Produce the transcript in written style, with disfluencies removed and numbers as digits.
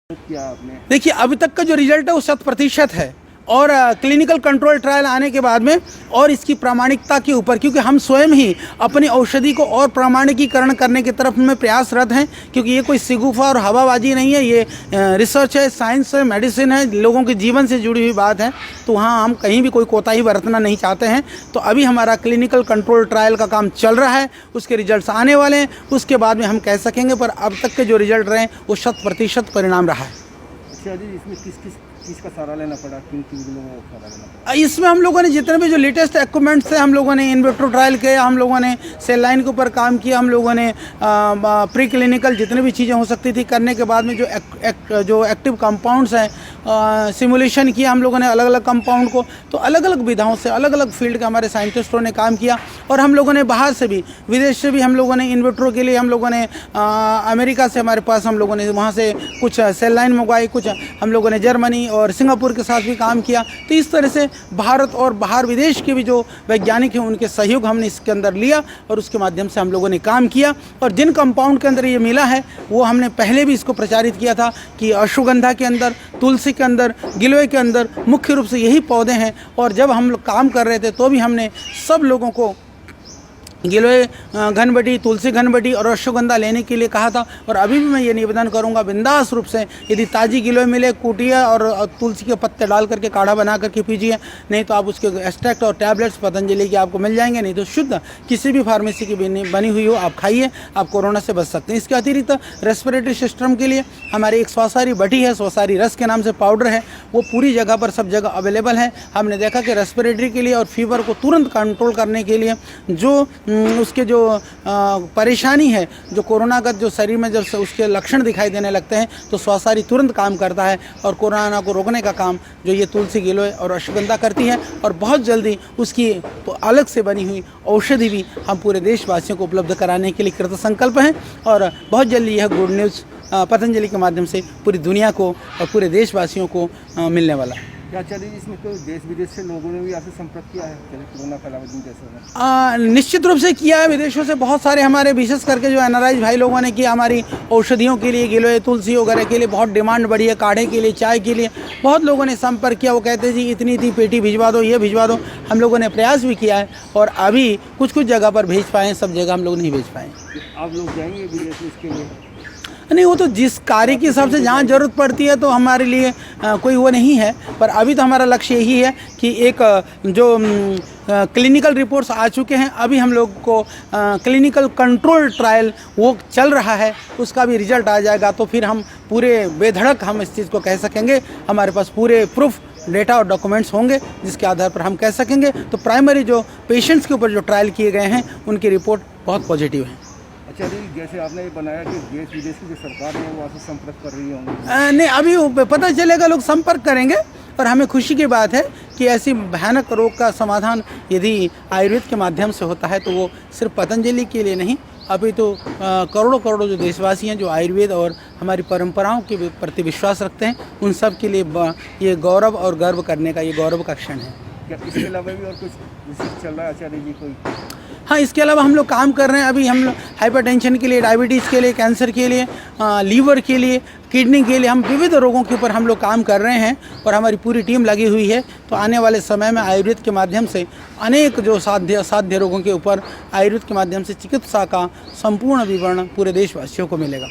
किया आपने? देखिए, अभी तक का जो रिजल्ट है वो 100% है और क्लिनिकल कंट्रोल ट्रायल आने के बाद में और इसकी प्रामाणिकता के ऊपर, क्योंकि हम स्वयं ही अपनी औषधि को और प्रामाणिकीकरण करने की तरफ में प्रयासरत हैं, क्योंकि ये कोई सिगुफा और हवाबाजी नहीं है, ये रिसर्च है, साइंस है, मेडिसिन है, लोगों के जीवन से जुड़ी हुई बात है। तो वहाँ हम कहीं भी कोई कोताही बरतना नहीं चाहते हैं। तो अभी हमारा क्लिनिकल कंट्रोल ट्रायल का काम चल रहा है, उसके रिजल्ट्स आने वाले हैं, उसके बाद में हम कह सकेंगे। पर अब तक के जो रिजल्ट रहे वो 100% परिणाम रहा है। अच्छा जी, इसमें किस किस चीज़ का सहारा लेना पड़ा, किन चीज़ों का सहारा लेना पड़ा? इसमें हम लोगों ने जितने भी जो लेटेस्ट इक्विपमेंट्स थे, हम लोगों ने इन विट्रो ट्रायल किया, हम लोगों ने सेल लाइन के ऊपर काम किया, हम लोगों ने प्री क्लिनिकल जितनी भी चीज़ें हो सकती थी करने के बाद में जो एक्टिव कंपाउंड्स हैं सिमुलेशन किया हम लोगों ने अलग अलग कंपाउंड को। तो अलग अलग विधाओं से अलग अलग फील्ड के हमारे साइंटिस्टों ने काम किया और हम लोगों ने बाहर से भी, विदेश से भी हम लोगों ने इन विट्रो के लिए हम लोगों ने अमेरिका से हमारे पास हम लोगों ने वहाँ से कुछ सेल लाइन मंगवाई, कुछ हम लोगों ने जर्मनी और सिंगापुर के साथ भी काम किया। तो इस तरह से भारत और बाहर विदेश के भी जो वैज्ञानिक हैं उनके सहयोग हमने इसके अंदर लिया और उसके माध्यम से हम लोगों ने काम किया। और जिन कंपाउंड के अंदर ये मिला है वो हमने पहले भी इसको प्रचारित किया था कि अश्वगंधा के अंदर, तुलसी के अंदर, गिलोय के अंदर मुख्य रूप से यही पौधे हैं। और जब हम लोग काम कर रहे थे तो भी हमने सब लोगों को गिलोय घनबटी, तुलसी घनबटी और अश्वगंधा लेने के लिए कहा था। और अभी भी मैं ये निवेदन करूंगा बिंदास रूप से, यदि ताज़ी गिलोय मिले, कूटिया और तुलसी के पत्ते डाल करके काढ़ा बना करके पीजिए, नहीं तो आप उसके एक्सट्रैक्ट और टैबलेट्स पतंजलि के आपको मिल जाएंगे, नहीं तो शुद्ध किसी भी फार्मेसी की बनी हुई हो आप खाइए, आप कोरोना से बच सकते हैं। इसके अतिरिक्त रेस्पिरेटरी सिस्टम के लिए हमारी एक स्वसारी बटी है, स्वसारी रस के नाम से पाउडर है, वो पूरी जगह पर सब जगह अवेलेबल है। हमने देखा कि रेस्पिरेटरी के लिए और फीवर को तुरंत कंट्रोल करने के लिए जो उसके जो परेशानी है, जो कोरोना का जो शरीर में जब उसके लक्षण दिखाई देने लगते हैं तो स्वसारी तुरंत काम करता है और कोरोना को रोकने का काम जो ये तुलसी, गिलोय और अश्वगंधा करती है। और बहुत जल्दी उसकी अलग से बनी हुई औषधि भी हम पूरे देशवासियों को उपलब्ध कराने के लिए कृत संकल्प हैं। और बहुत जल्दी यह गुड न्यूज़ पतंजलि के माध्यम से पूरी दुनिया को और पूरे देशवासियों को मिलने वाला है। क्या चलिए इसमें कोई देश विदेश से लोगों ने भी आपसे संपर्क किया है कोरोना फैलावे जैसे? निश्चित रूप से किया है। विदेशों से बहुत सारे हमारे विशेष करके जो एनआरआई भाई लोगों ने किया, हमारी औषधियों के लिए, गिलोय, तुलसी वगैरह के लिए बहुत डिमांड बढ़ी है, काढ़े के लिए, चाय के लिए बहुत लोगों ने संपर्क किया। वो कहते जी इतनी पेटी भिजवा दो, ये भिजवा दो। हम लोगों ने प्रयास भी किया है और अभी कुछ जगह पर भेज पाए, सब जगह हम लोग नहीं भेज पाए। आप लोग जाएंगे विदेश में इसके लिए? नहीं, वो तो जिस कार्य के हिसाब से जहाँ ज़रूरत पड़ती है तो हमारे लिए कोई वो नहीं है। पर अभी तो हमारा लक्ष्य यही है कि एक जो क्लिनिकल रिपोर्ट्स आ चुके हैं, अभी हम लोग को क्लिनिकल कंट्रोल ट्रायल वो चल रहा है, उसका भी रिजल्ट आ जाएगा तो फिर हम पूरे बेधड़क हम इस चीज़ को कह सकेंगे। हमारे पास पूरे प्रूफ, डेटा और डॉक्यूमेंट्स होंगे जिसके आधार पर हम कह सकेंगे। तो प्राइमरी जो पेशेंट्स के ऊपर जो ट्रायल किए गए हैं उनकी रिपोर्ट बहुत पॉजिटिव है। अच्छा जी, जैसे आपने ये बनाया कि देश विदेश की जो सरकार है वो आपसे संपर्क कर रही होंगी? नहीं, अभी पता चलेगा, लोग संपर्क करेंगे। पर हमें खुशी की बात है कि ऐसी भयानक रोग का समाधान यदि आयुर्वेद के माध्यम से होता है तो वो सिर्फ पतंजलि के लिए नहीं, अभी तो करोड़ों करोड़ों जो देशवासी हैं जो आयुर्वेद और हमारी परंपराओं के प्रति विश्वास रखते हैं, उन सब के लिए ये गौरव और गर्व करने का ये गौरव का क्षण है। क्या इसके अलावा भी और कुछ रिसर्च चल रहा है आचार्य जी कोई? हाँ, इसके अलावा हम लोग काम कर रहे हैं। अभी हम लोग हाइपरटेंशन के लिए, डायबिटीज़ के लिए, कैंसर के लिए, लीवर के लिए, किडनी के लिए, हम विविध रोगों के ऊपर हम लोग काम कर रहे हैं और हमारी पूरी टीम लगी हुई है। तो आने वाले समय में आयुर्वेद के माध्यम से अनेक जो साध्य असाध्य रोगों के ऊपर आयुर्वेद के माध्यम से चिकित्सा का संपूर्ण विवरण पूरे देशवासियों को मिलेगा।